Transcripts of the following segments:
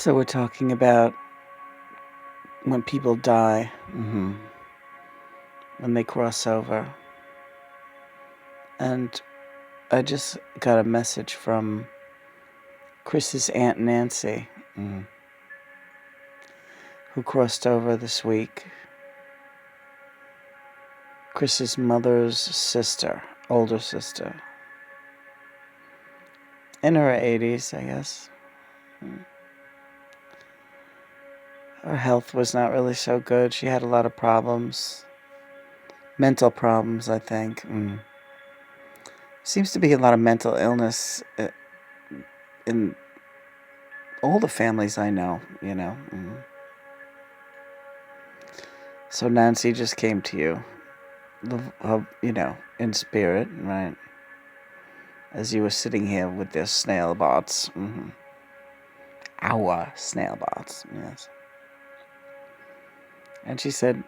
So we're talking about when people die, when they cross over. And I just got a message from Chris's Aunt Nancy, who crossed over this week. Chris's mother's sister, older sister. In her 80s, I guess. Her health was not really so good. She had a lot of problems. Mental problems, I think. Seems to be a lot of mental illness in all the families I know, So Nancy just came to you, in spirit, right? As you were sitting here with their snail bots. Our snail bots, yes. And she said,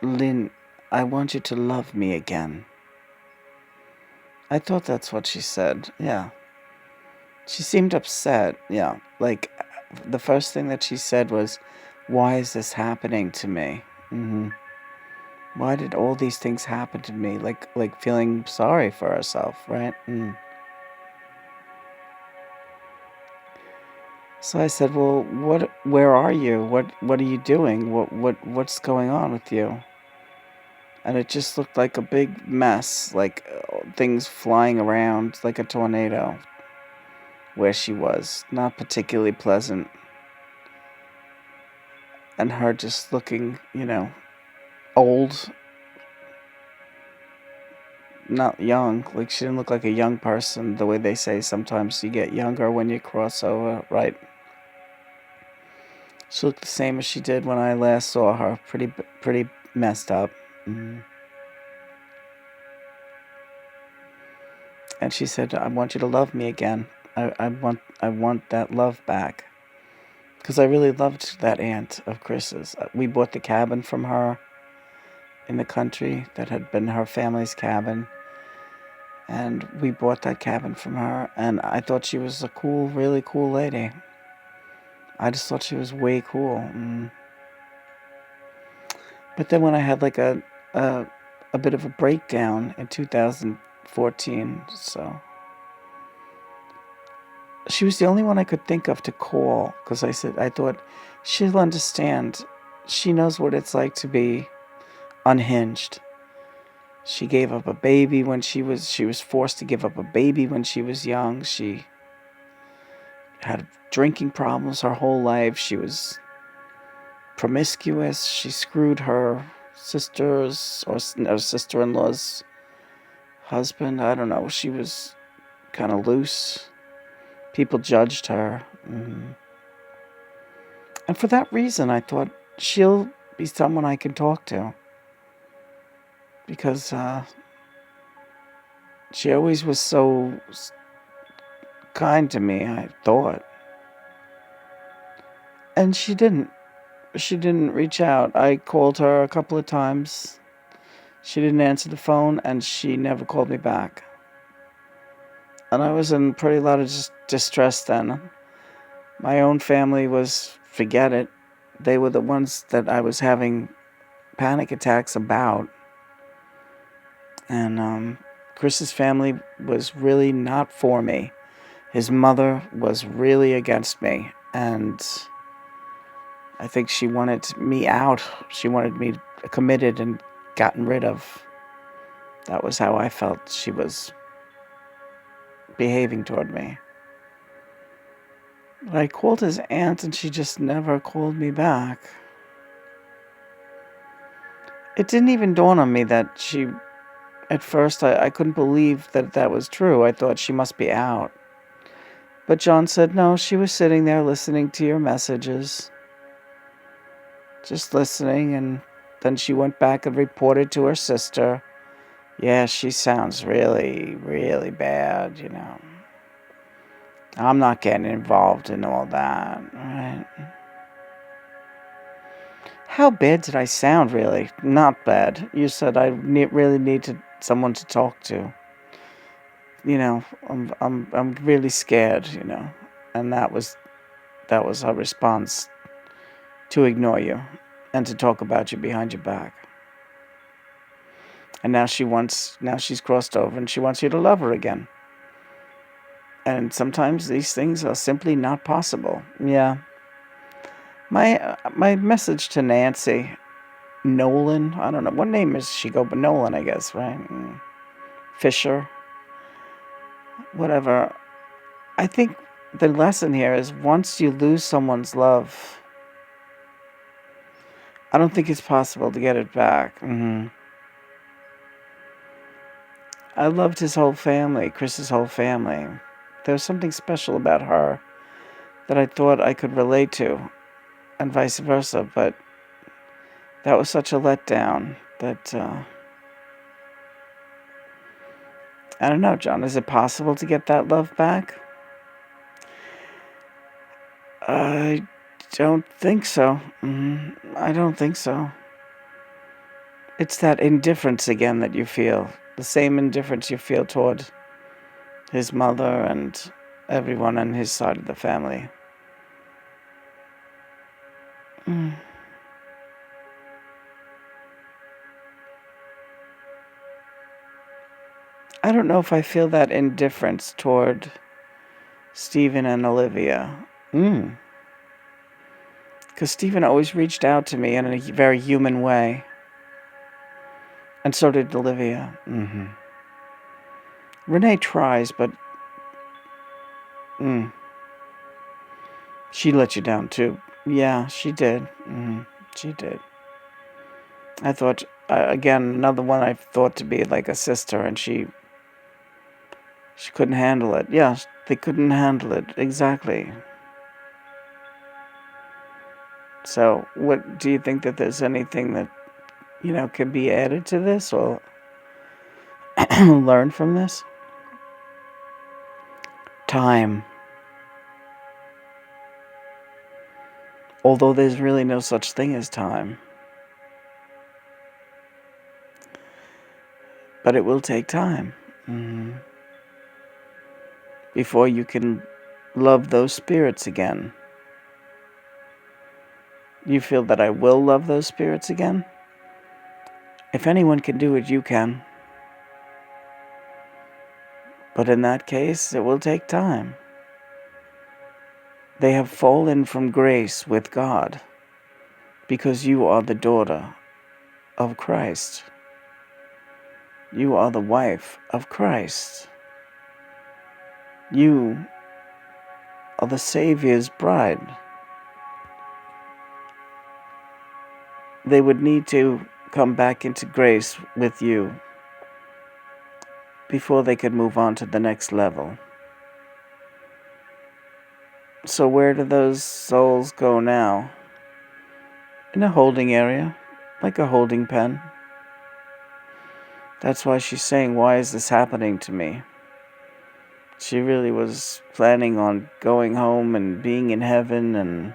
Lynn, I want you to love me again. I thought that's what she said, yeah. She seemed upset, yeah. Like, the first thing that she said was, why is this happening to me? Why did all these things happen to me? Like feeling sorry for herself, right? So I said, well, where are you? What are you doing? What's going on with you? And it just looked like a big mess, like things flying around like a tornado where she was. Not particularly pleasant. And her just looking, old. Not young. Like, she didn't look like a young person, the way they say sometimes you get younger when you cross over, right? She looked the same as she did when I last saw her. Pretty messed up. And she said, I want you to love me again. I want that love back. Because I really loved that aunt of Chris's. We bought the cabin from her in the country that had been her family's cabin. And we bought that cabin from her. And I thought she was a really cool lady. I just thought she was way cool. But then when I had like a bit of a breakdown in 2014, so she was the only one I could think of to call, because I thought she'll understand. She knows what it's like to be unhinged. She gave up a baby when she was forced to give up a baby when she was young. She had drinking problems her whole life. She was promiscuous. She screwed her sister's or sister-in-law's husband. I don't know. She was kind of loose. People judged her. And for that reason, I thought she'll be someone I can talk to. Because she always was so kind to me, I thought. And she didn't. She didn't reach out. I called her a couple of times. She didn't answer the phone, and she never called me back. And I was in pretty lot of distress then. My own family was, forget it. They were the ones that I was having panic attacks about. And Chris's family was really not for me. His mother was really against me. And I think she wanted me out. She wanted me committed and gotten rid of. That was how I felt she was behaving toward me. But I called his aunt and she just never called me back. It didn't even dawn on me that at first I couldn't believe that was true. I thought she must be out. But John said no, she was sitting there listening to your messages. Just listening, and then she went back and reported to her sister. Yeah, she sounds really, really bad, I'm not getting involved in all that, right? How bad did I sound, really? Not bad. You said I really need someone to talk to. I'm really scared, and that was that was her response to ignore you and to talk about you behind your back. And now she's crossed over and she wants you to love her again. And sometimes these things are simply not possible. Yeah. My message to Nancy Nolan, I don't know, what name is she go, but Nolan, I guess, right? Fisher, whatever. I think the lesson here is once you lose someone's love, I don't think it's possible to get it back. I loved his whole family, Chris's whole family. There was something special about her that I thought I could relate to, and vice versa, but that was such a letdown that, I don't know, John, is it possible to get that love back? I don't think so. I don't think so. It's that indifference again that you feel. The same indifference you feel toward his mother and everyone on his side of the family. I don't know if I feel that indifference toward Stephen and Olivia. Because Stephen always reached out to me in a very human way. And so did Olivia. Renee tries, but she let you down too. Yeah, she did. She did. I thought, again, another one I thought to be like a sister, and she couldn't handle it. Yeah, they couldn't handle it. Exactly. So, what do you think that there's anything that, can be added to this or learn from this? Time. Although there's really no such thing as time. But it will take time. Before you can love those spirits again. You feel that I will love those spirits again? If anyone can do it, you can. But in that case, it will take time. They have fallen from grace with God because you are the daughter of Christ. You are the wife of Christ. You are the Savior's bride. They would need to come back into grace with you before they could move on to the next level. So where do those souls go now? In a holding area, like a holding pen. That's why she's saying, why is this happening to me? She really was planning on going home and being in heaven and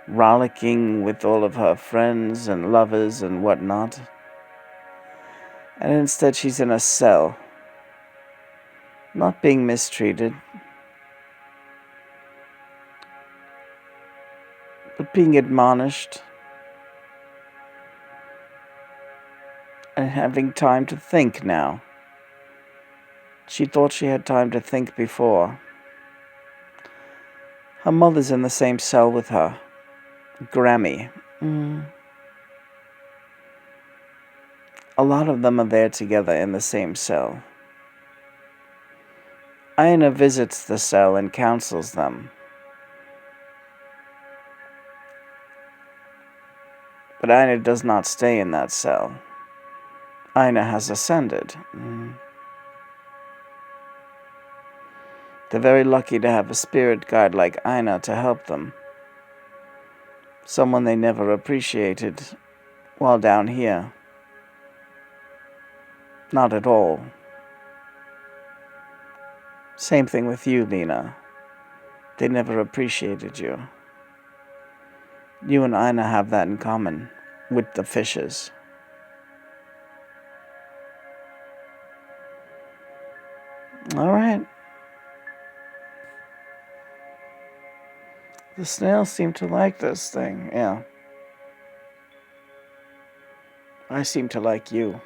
rollicking with all of her friends and lovers and whatnot. And instead she's in a cell, not being mistreated, but being admonished and having time to think now. She thought she had time to think before. Her mother's in the same cell with her, Grammy. A lot of them are there together in the same cell. Ina visits the cell and counsels them. But Ina does not stay in that cell. Ina has ascended. They're very lucky to have a spirit guide like Ina to help them. Someone they never appreciated while down here. Not at all. Same thing with you, Lena. They never appreciated you. You and Ina have that in common with the fishes. All right. The snails seem to like this thing, yeah. I seem to like you.